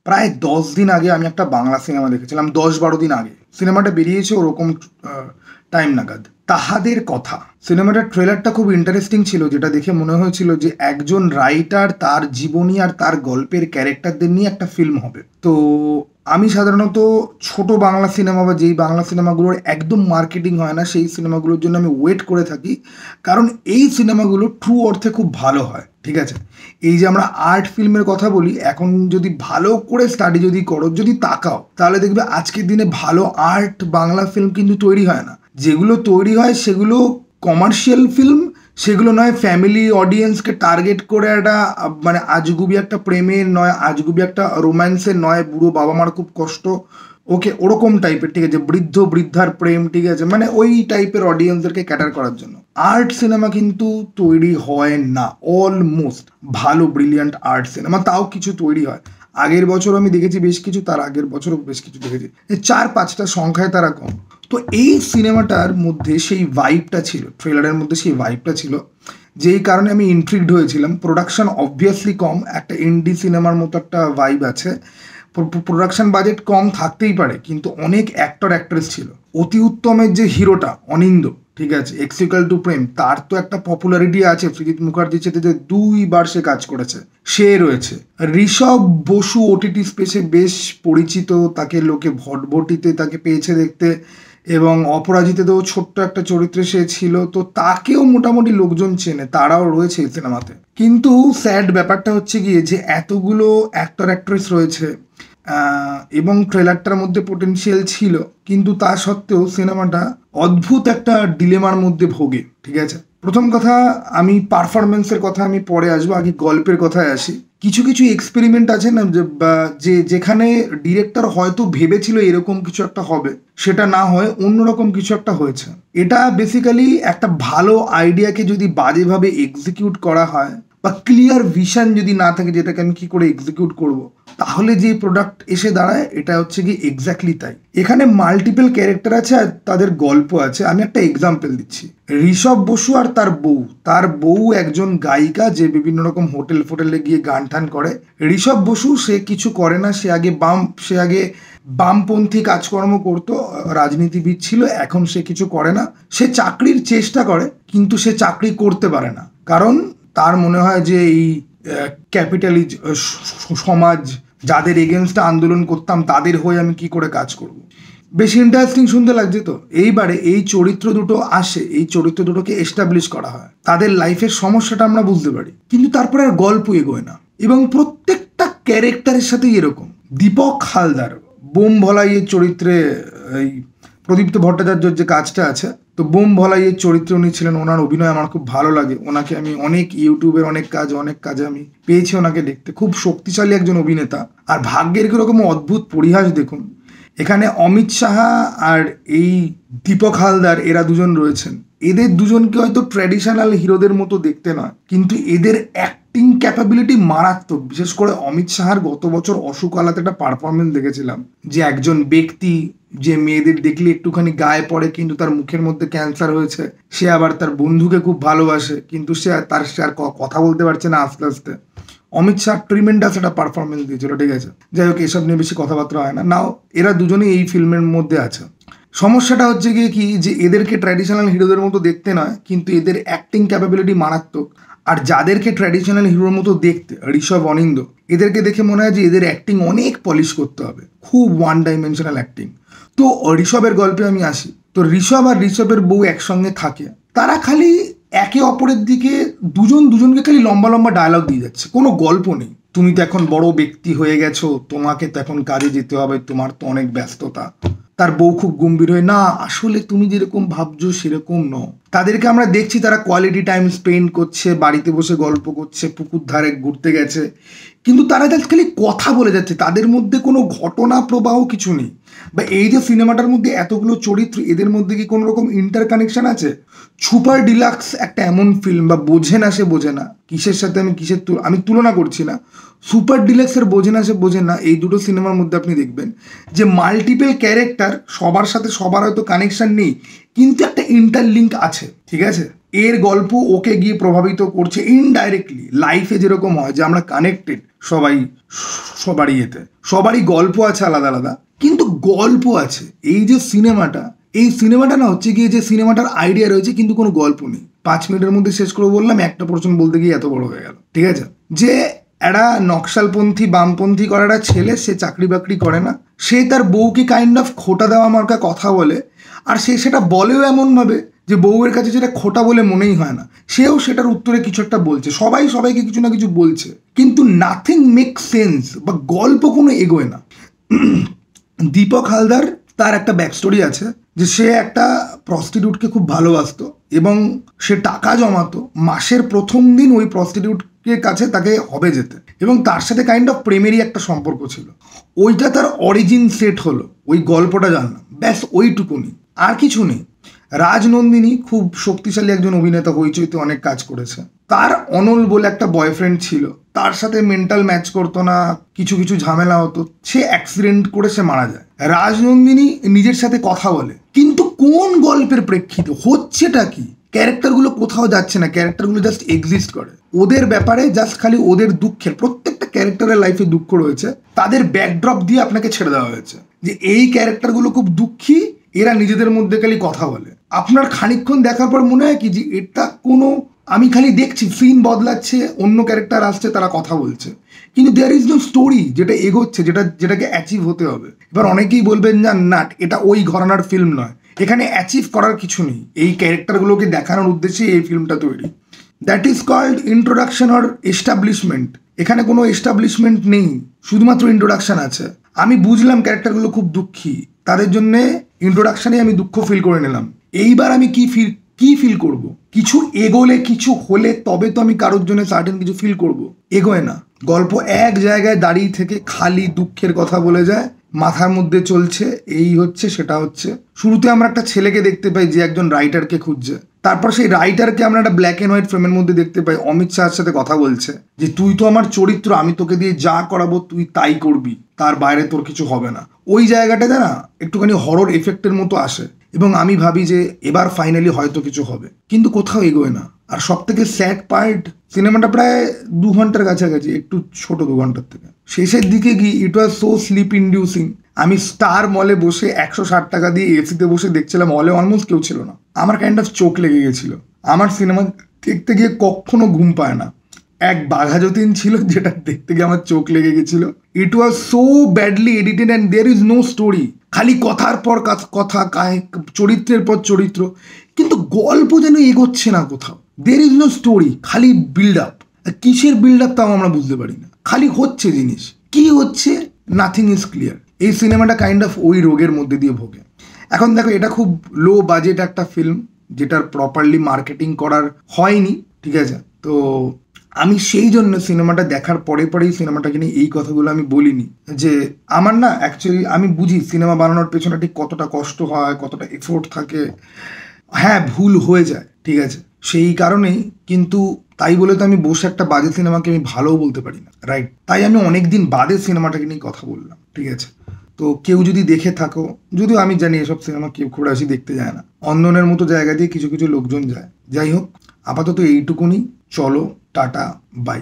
প্রায় 10 দিন আগে আমি একটা বাংলা সিনেমা দেখেছিলাম, 10-12 দিন আগে সিনেমাটা বেরিয়েছে ওরকম টাইম নাগাদ। তাহাদের কথা সিনেমাটার ট্রেলারটা খুব ইন্টারেস্টিং ছিল, যেটা দেখে মনে হয়েছিল যে একজন রাইটার তার জীবনী আর তার গল্পের ক্যারেক্টারদের নিয়ে একটা ফিল্ম হবে। তো আমি সাধারণত ছোট বাংলা সিনেমা বা যেই বাংলা সিনেমাগুলোর একদম মার্কেটিং হয় না সেই সিনেমাগুলোর জন্য আমি ওয়েট করে থাকি, কারণ এই সিনেমাগুলো ট্রু অর্থে খুব ভালো হয়। ঠিক আছে, এই যে আমরা আর্ট ফিল্মের কথা বলি, এখন যদি ভালো করে স্টাডি যদি করো, যদি তাকাও, তাহলে দেখবে আজকের দিনে ভালো আর্ট বাংলা ফিল্ম কিন্তু তৈরি হয় না। যেগুলো তৈরি হয় সেগুলো কমার্শিয়াল ফিল্ম, সেগুলো নয় ফ্যামিলি অডিয়েন্সকে টার্গেট করে একটা মানে আজগুবি একটা প্রেমের, নয় আজগুবি একটা রোম্যান্সের, নয় বুড়ো বাবা মার খুব কষ্ট, ওকে ওরকম টাইপের, ঠিক আছে, বৃদ্ধ বৃদ্ধার প্রেম, ঠিক আছে, মানে ওই টাইপের অডিয়েন্সদেরকে ক্যাটার করার জন্য আর্ট সিনেমা কিন্তু তৈরি হয় না। অলমোস্ট ভালো ব্রিলিয়ান্ট আর্ট সিনেমা তাও কিছু তৈরি হয়। আগের বছর আমি দেখেছি বেশ কিছু, তার আগের বছরও বেশ কিছু দেখেছি, 4-5টা সংখ্যায় তারা কম। তো এই সিনেমাটার মধ্যে সেই ভাইবটা ছিল, ট্রেলারের মধ্যে সেই ভাইবটা ছিল, যেই কারণে আমি ইন্ট্রিগড হয়েছিলাম। প্রোডাকশন অবভিয়াসলি কম, একটা ইন্ডি সিনেমার মতো একটা ভাইব আছে, প্রোডাকশন বাজেট কম থাকতেই পারে, কিন্তু অনেক অ্যাক্টর অ্যাক্ট্রেস ছিল। অতি উত্তমের যে হিরোটা অনিন্দ, ঠিক আছে, এক্সিক্যাল টু প্রেম, তার তো একটা পপুলারিটি আছে, সৃজিত মুখার্জির সাথে যে 2বার সে কাজ করেছে সে রয়েছে। ঋষভ বসু ওটিটি স্পেসে বেশ পরিচিত, তাকে লোকে ভটভটিতে তাকে পেয়েছে দেখতে, এবং অপরাজিতেও ছোট্ট একটা চরিত্রে সে ছিল, তো তাকেও মোটামুটি লোকজন চেনে, তারাও রয়েছে এই সিনেমাতে। কিন্তু স্যাড ব্যাপারটা হচ্ছে গিয়ে যে এতগুলো অ্যাক্টর অ্যাক্ট্রেস রয়েছে এবং ট্রেলারটার মধ্যে পোটেনশিয়াল ছিল, কিন্তু তা সত্ত্বেও সিনেমাটা অদ্ভুত একটা ডিলেমার মধ্যে ভোগে। ঠিক আছে, প্রথম কথা, আমি পারফরমেন্সের কথা আমি পরে আসবো, আগে গল্পের কথায় আসি। কিছু কিছু এক্সপেরিমেন্ট আছে না, যে যেখানে ডিরেক্টর হয়তো ভেবেছিল এরকম কিছু একটা হবে, সেটা না হয় অন্যরকম কিছু একটা হয়েছে। এটা বেসিক্যালি একটা ভালো আইডিয়াকে যদি বাজেভাবে এক্সিকিউট করা হয়, বা ক্লিয়ার ভিশন যদি না থাকে যেটাকে আমি কি করে এক্সিকিউট করব, তাহলে যে প্রোডাক্ট এসে দাঁড়ায় এটা হচ্ছে কি এক্স্যাক্টলি তাই। এখানে মাল্টিপল ক্যারেক্টার আছে আর তাদের গল্প আছে। আমি একটা এক্সাম্পল দিচ্ছি, ঋষভ বসু আর তার বউ একজন গায়িকা, যে বিভিন্ন রকম হোটেল ফোটেলে গিয়ে গান টান করে। ঋষভ বসু সে কিছু করে না, সে আগে বামপন্থী কাজকর্ম করতো, রাজনীতিবিদ ছিল, এখন সে কিছু করে না, সে চাকরির চেষ্টা করে কিন্তু সে চাকরি করতে পারে না, কারণ তার মনে হয় যে এই ক্যাপিটালিজ সমাজ, যাদের এগেনস্টে আন্দোলন করতাম তাদের হয়ে আমি কি করে কাজ করব। বেশ ইন্টারেস্টিং শুনতে লাগছে তো। এইবারে এই চরিত্র দুটো আসে, এই চরিত্র দুটোকে এস্টাবলিশ করা হয়, তাদের লাইফের সমস্যাটা আমরা বুঝতে পারি, কিন্তু তারপরে আর গল্প এগোয় না। এবং প্রত্যেকটা ক্যারেক্টারের সাথেই এরকম। দীপক হালদার বোম ভলাইয়ের চরিত্রে, এই প্রদীপ্ত ভট্টাচার্যর যে কাজটা আছে, তো বোম ভলাইয়ের চরিত্রে উনি ছিলেন, ওনার অভিনয় আমার খুব ভালো লাগে। ওনাকে আমি অনেক ইউটিউবের অনেক কাজে আমি পেয়েছি ওনাকে দেখতে, খুব শক্তিশালী একজন অভিনেতা। আর ভাগ্যের কিরকম অদ্ভুত পরিহাস দেখুন, এখানে অমিত সাহা আর এই দীপক হালদার এরা দুজন রয়েছেন। এদের দুজনকে হয়তো ট্র্যাডিশনাল হিরোদের মতো দেখতে নয়, কিন্তু এদের অ্যাক্টিং ক্যাপাবিলিটি মারাত্মক। বিশেষ করে অমিত সাহার গত বছর অশোক আলাতে একটা পারফরমেন্স দেখেছিলাম, যে একজন ব্যক্তি যে মেয়েদের দেখলে একটুখানি গায়ে পড়ে, কিন্তু তার মুখের মধ্যে ক্যান্সার হয়েছে, সে আবার তার বন্ধুকে খুব ভালোবাসে, কিন্তু সে আর কথা বলতে পারছে না আস্তে আস্তে। অমিত শাহ ট্রিমেন্ডাস একটা পারফরমেন্স দিয়েছিল, ঠিক আছে। যাই হোক, এসব নিয়ে বেশি কথাবার্তা হয় না। নাও এরা দুজনেই এই ফিল্মের মধ্যে আছে। সমস্যাটা হচ্ছে গিয়ে কি, যে এদেরকে ট্র্যাডিশনাল হিরোদের মতো দেখতে নয়, কিন্তু এদের অ্যাক্টিং ক্যাপাবিলিটি মারাত্মক। আর যাদেরকে ট্র্যাডিশনাল হিরোর মতো দেখতে, ঋষভ, অনিন্দ, এদেরকে দেখে মনে হয় যে এদের অ্যাক্টিং অনেক পলিশ করতে হবে, খুব ওয়ান ডাইমেনশনাল অ্যাক্টিং। তো ঋষভের গল্পে আমি আসি। তো ঋষভ আর ঋষভের বউ একসঙ্গে থাকে, তারা খালি একে অপরের দিকে দুজনকে খালি লম্বা লম্বা ডায়লগ দিয়ে যাচ্ছে, কোনো গল্প নেই। তুমি তো এখন বড় ব্যক্তি হয়ে গেছো, তোমাকে তো এখন কাজে যেতে হবে, তোমার তো অনেক ব্যস্ততা। তার বউ খুব গম্ভীর হয়ে, না আসলে তুমি যেরকম ভাবছো সেরকম নও। তাদেরকে আমরা দেখছি তারা কোয়ালিটি টাইম স্পেন্ড করছে, বাড়িতে বসে গল্প করছে, পুকুর ধারে ঘুরতে গেছে, কিন্তু তারা খালি কথা বলে যাচ্ছে, তাদের মধ্যে কোনো ঘটনা প্রবাহ কিছু নেই। বা এই যে সিনেমাটার মধ্যে এতগুলো চরিত্র, এদের মধ্যে কি কোনো রকম ইন্টার কানেকশন আছে? সুপার ডিলাক্স একটা এমন ফিল্ম, বা বোঝে না সে বোঝে না, কিসের সাথে আমি তুলনা করছি না, সুপার ডিলাক্সের বোঝে না সে বোঝে না, এই দুটো সিনেমার মধ্যে আপনি দেখবেন যে মাল্টিপল ক্যারেক্টার, সবার সাথে সবার হয়তো কানেকশন নেই, কিন্তু একটা ইন্টারলিঙ্ক আছে, ঠিক আছে। এর গল্প ওকে গিয়ে প্রভাবিত করছে ইনডাইরেক্টলি। লাইফে যেরকম হয় যে আমরা কানেক্টেড সবাই সবারই এতে, সবারই গল্প আছে আলাদা আলাদা, কিন্তু গল্প আছে। এই যে সিনেমাটা, এই সিনেমাটা না হচ্ছে গিয়ে যে সিনেমাটার আইডিয়া রয়েছে কিন্তু কোনো গল্প নেই। 5 মিনিটের মধ্যে শেষ করে বললাম, একটা পোর্শন বলতে গিয়ে এত বড় হয়ে গেল। ঠিক আছে, যে একটা নকশালপন্থী বামপন্থী করা একটা ছেলে, সে চাকরি বাকরি করে না, সে তার বউকে কাইন্ড অফ খোটা দেওয়া মার্কা কথা বলে, আর সে সেটা বলেও এমনভাবে যে বউয়ের কাছে যেটা খোটা বলে মনেই হয় না, সেও সেটার উত্তরে কিছু একটা বলছে, সবাই সবাইকে কিছু না কিছু বলছে, কিন্তু নাথিং মেক সেন্স, বা গল্প কোনো এগোয় না। দীপক হালদার, তার একটা ব্যাক স্টোরি আছে যে সে একটা প্রস্টিটিউটকে খুব ভালোবাসতো এবং সে টাকা জমাতো, মাসের প্রথম দিন ওই প্রস্টিটিউটের কাছে তাকে হবে যেতে, এবং তার সাথে কাইন্ড অফ প্রেমেরই একটা সম্পর্ক ছিল। ওইটা তার অরিজিন সেট হলো, ওই গল্পটা জানলাম, ব্যাস ওইটুকুনি, আর কিছু নেই। রাজনন্দিনী খুব শক্তিশালী একজন অভিনেতা, হইচইতে অনেক কাজ করেছে। তার অনল বলে একটা বয়ফ্রেন্ড ছিল, তার সাথে মেন্টাল ম্যাচ করতো না, কিছু কিছু ঝামেলা হতো, সে অ্যাক্সিডেন্ট করে সে মারা যায়। রাজনন্দিনী নিজের সাথে কথা বলে, কিন্তু কোন গল্পের প্রেক্ষিতে হচ্ছেটা কি? ক্যারেক্টারগুলো কোথাও যাচ্ছে না, ক্যারেক্টারগুলো জাস্ট এক্সিস্ট করে ওদের ব্যাপারে, জাস্ট খালি ওদের দুঃখের, প্রত্যেকটা ক্যারেক্টারের লাইফে দুঃখ রয়েছে, তাদের ব্যাকড্রপ দিয়ে আপনাকে ছেড়ে দেওয়া হয়েছে যে এই ক্যারেক্টারগুলো খুব দুঃখী, এরা নিজেদের মধ্যে খালি কথা বলে। আপনার খানিকক্ষণ দেখার পর মনে হয় কি যে এটা কোনো, আমি খালি দেখছি সিন বদলাচ্ছে, অন্য ক্যারেক্টার আসছে, তারা কথা বলছে, কিন্তু দেয়ার ইজ নো স্টোরি যেটা এগোচ্ছে, যেটাকে অ্যাচিভ হতে হবে। এবার অনেকেই বলবেন না এটা ওই ঘরানার ফিল্ম নয়, এখানে অ্যাচিভ করার কিছু নেই, এই ক্যারেক্টারগুলোকে দেখানোর উদ্দেশ্যে এই ফিল্মটা তৈরি। That is called introduction or establishment. এখানে কোনো এস্টাবলিশমেন্ট নেই, শুধুমাত্র ইন্ট্রোডাকশন আছে। আমি বুঝলাম ক্যারেক্টারগুলো খুব দুঃখী, তাদের জন্যে ইন্ট্রোডাকশানে আমি দুঃখ ফিল করে নিলাম। এইবার আমি কি ফিল করব? কিছু এগোলে, কিছু হলে তবে তো আমি কারোর জন্য সার্টেন কিছু ফিল করব। এগোয় না, গল্প এক জায়গায় দাঁড়িয়ে থেকে খালি দুঃখের কথা বলে যায়, মাথার মধ্যে চলছে এই হচ্ছে সেটা হচ্ছে। শুরুতে আমরা একটা ছেলেকে দেখতে পাই যে একজন রাইটারকে খুঁজছে, তারপর সেই রাইটারকে আমরা একটা ব্ল্যাক অ্যান্ড হোয়াইট ফ্রেমের মধ্যে দেখতে পাই, অমিত শাহের সাথে কথা বলছে যে তুই তো আমার চরিত্র, আমি তোকে দিয়ে যা করাবো তুই তাই করবি, তার বাইরে তোর কিছু হবে না। ওই জায়গাটাতে না একটুখানি হরর এফেক্টের মতো আসে, এবং আমি ভাবি যে এবার ফাইনালি হয়তো কিছু হবে, কিন্তু কোথাও এগোয় না। আর সব থেকে স্যাড পার্ট, সিনেমাটা প্রায় 2 ঘন্টার কাছাকাছি, একটু ছোট 2 ঘন্টার থেকে, শেষের দিকে গিয়ে ইট ওয়াজ সো স্লিপ ইন্ডিউসিং। আমি স্টার মলে বসে 160 টাকা দিয়ে এসিতে বসে দেখছিলাম, হলে অলমোস্ট কেউ ছিল না, আমার কাইন্ড অফ চোখ লেগে গেছিল। আমার সিনেমা দেখতে গিয়ে কখনো ঘুম পায় না। এক বাঘা যতীন ছিল যেটা দেখতে গিয়ে আমার চোখ লেগে গেছিল। It was so badly edited and there is no story, খালি কথার পর কথা, চরিত্রের পর চরিত্র, কিন্তু গল্প যেন এগোচ্ছে না কোথাও। দেয়ার ইজ নো স্টোরি, খালি বিল্ড আপ। কিসের বিল্ড আপ তাও আমরা বুঝতে পারি না, খালি হচ্ছে জিনিস, কি হচ্ছে নাথিং ইজ ক্লিয়ার। এই সিনেমাটা কাইন্ড অফ ওই রোগের মধ্যে দিয়ে ভোগে। এখন দেখো, এটা খুব লো বাজেট একটা ফিল্ম, যেটার প্রপারলি মার্কেটিং করার হয়নি, ঠিক আছে? তো আমি সেই জন্য সিনেমাটা দেখার পরেই সিনেমাটাকে নিয়ে এই কথাগুলো আমি বলিনি, যে আমার না অ্যাকচুয়ালি আমি বুঝি সিনেমা বানানোর পেছনে ঠিক কতটা কষ্ট হয়, কতটা এফোর্ট থাকে। হ্যাঁ, ভুল হয়ে যায়, ঠিক আছে, সেই কারণেই, কিন্তু তাই বলে তো আমি বসে একটা বাজে সিনেমাকে আমি ভালোও বলতে পারি না, রাইট? তাই আমি অনেকদিন বাদে সিনেমাটাকে নিয়ে কথা বললাম, ঠিক আছে? তো কেউ যদি দেখে থাকো, যদিও আমি জানি এসব সিনেমা কেউ খুব বেশি দেখতে যায় না, অন্ধনের মতো জায়গা দিয়ে কিছু কিছু লোকজন যায়, যাই হোক, আপাতত এইটুকুনি, চলো, টাটা, বাই।